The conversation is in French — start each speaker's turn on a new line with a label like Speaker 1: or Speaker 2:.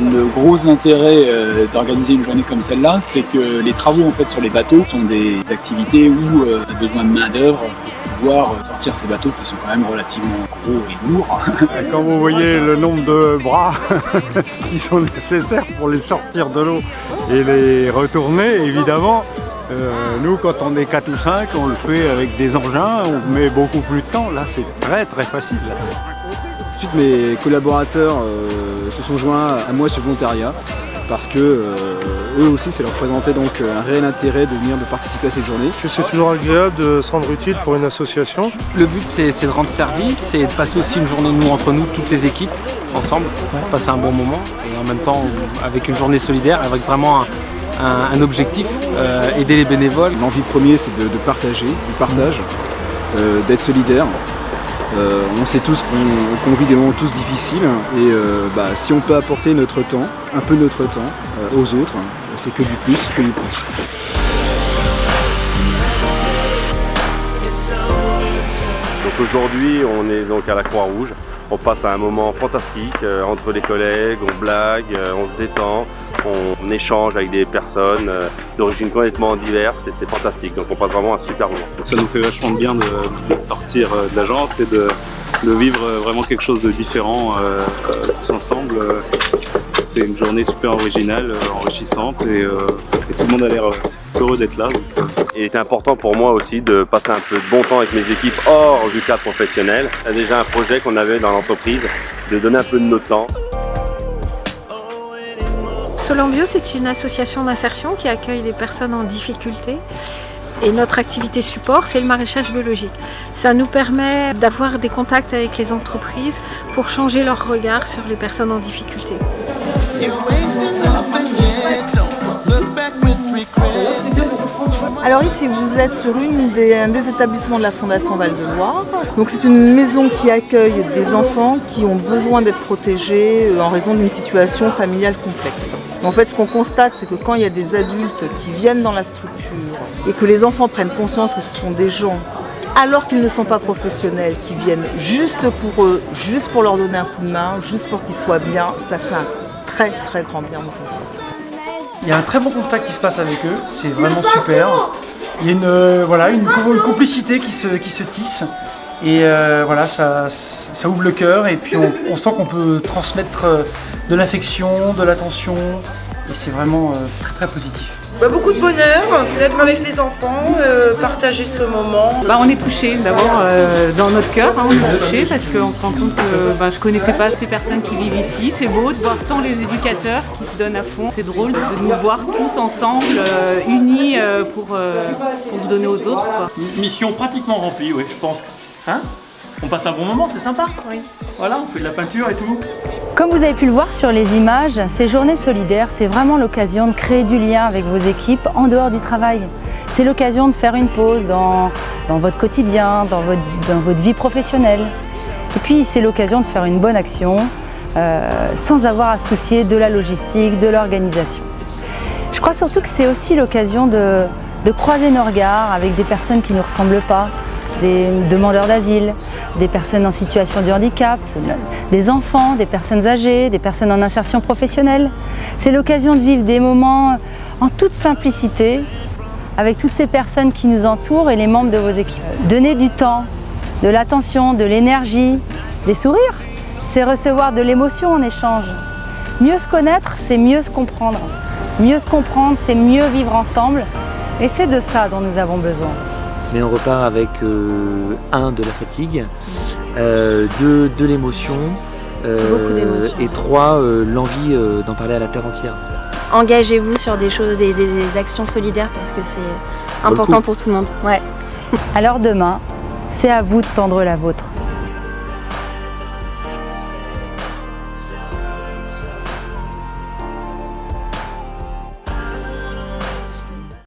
Speaker 1: Le gros intérêt d'organiser une journée comme celle-là, c'est que les travaux en fait sur les bateaux sont des activités où on a besoin de main d'œuvre pour pouvoir sortir ces bateaux qui sont quand même relativement gros et lourds.
Speaker 2: Quand vous voyez le nombre de bras qui sont nécessaires pour les sortir de l'eau et les retourner, évidemment, nous quand on est 4 ou 5, on le fait avec des engins, on met beaucoup plus de temps. Là, c'est très facile.
Speaker 3: Ensuite, mes collaborateurs se sont joints à moi sur le volontariat parce que eux aussi, ça leur représentait donc un réel intérêt de participer à cette journée.
Speaker 4: C'est toujours agréable de se rendre utile pour une association.
Speaker 5: Le but c'est de rendre service et de passer aussi une journée entre nous, toutes les équipes, ensemble, pour passer un bon moment et en même temps avec une journée solidaire, avec vraiment un objectif, aider les bénévoles.
Speaker 3: L'envie première, c'est de partager, du partage, d'être solidaire. On sait tous qu'on vit des moments tous difficiles et si on peut apporter notre temps, un peu notre temps aux autres, c'est que du plus, que du plus.
Speaker 6: Donc aujourd'hui, on est donc à la Croix-Rouge. On passe à un moment fantastique entre les collègues, on blague, on se détend, on échange avec des personnes d'origine complètement diverses et c'est fantastique. Donc on passe vraiment un super moment.
Speaker 7: Ça nous fait vachement de bien de sortir de l'agence et de vivre vraiment quelque chose de différent tous ensemble. C'est une journée super originale, enrichissante et tout le monde a l'air heureux d'être là.
Speaker 6: Il était important pour moi aussi de passer un peu de bon temps avec mes équipes hors du cadre professionnel. Il y a déjà un projet qu'on avait dans l'entreprise, de donner un peu de notre temps.
Speaker 8: Solambio, c'est une association d'insertion qui accueille des personnes en difficulté. Et notre activité support, c'est le maraîchage biologique. Ça nous permet d'avoir des contacts avec les entreprises pour changer leur regard sur les personnes en difficulté.
Speaker 9: Alors ici, vous êtes sur un des établissements de la Fondation Val-de-Loire. Donc c'est une maison qui accueille des enfants qui ont besoin d'être protégés en raison d'une situation familiale complexe. En fait, ce qu'on constate, c'est que quand il y a des adultes qui viennent dans la structure et que les enfants prennent conscience que ce sont des gens, alors qu'ils ne sont pas professionnels, qui viennent juste pour eux, juste pour leur donner un coup de main, juste pour qu'ils soient bien, ça fait un très grand bien aux enfants.
Speaker 10: Il y a un très bon contact qui se passe avec eux, c'est vraiment super. Il y a une complicité qui se tisse et ça ouvre le cœur et puis on sent qu'on peut transmettre de l'affection, de l'attention et c'est vraiment très positif.
Speaker 11: Beaucoup de bonheur d'être avec les enfants, partager ce moment.
Speaker 12: On est touchés d'abord dans notre cœur, on est touchés parce qu'on se rend compte que je ne connaissais pas ces personnes qui vivent ici. C'est beau de voir tant les éducateurs qui se donnent à fond. C'est drôle de nous voir tous ensemble, unis pour se donner aux autres.
Speaker 13: Mission pratiquement remplie, oui, je pense. Hein? On passe un bon moment, c'est sympa.
Speaker 12: Oui.
Speaker 13: Voilà, on fait de la peinture et tout.
Speaker 14: Comme vous avez pu le voir sur les images, ces journées solidaires, c'est vraiment l'occasion de créer du lien avec vos équipes en dehors du travail. C'est l'occasion de faire une pause dans votre quotidien, dans votre vie professionnelle. Et puis c'est l'occasion de faire une bonne action sans avoir à se soucier de la logistique, de l'organisation. Je crois surtout que c'est aussi l'occasion de croiser nos regards avec des personnes qui ne nous ressemblent pas, des demandeurs d'asile, des personnes en situation de handicap, des enfants, des personnes âgées, des personnes en insertion professionnelle. C'est l'occasion de vivre des moments en toute simplicité avec toutes ces personnes qui nous entourent et les membres de vos équipes. Donner du temps, de l'attention, de l'énergie, des sourires, c'est recevoir de l'émotion en échange. Mieux se connaître, c'est mieux se comprendre. Mieux se comprendre, c'est mieux vivre ensemble. Et c'est de ça dont nous avons besoin.
Speaker 15: Mais on repart avec de la fatigue, de l'émotion et 3, l'envie d'en parler à la terre entière.
Speaker 8: Engagez-vous sur des choses, des actions solidaires parce que c'est important pour tout le monde. Ouais.
Speaker 14: Alors demain, c'est à vous de tendre la vôtre.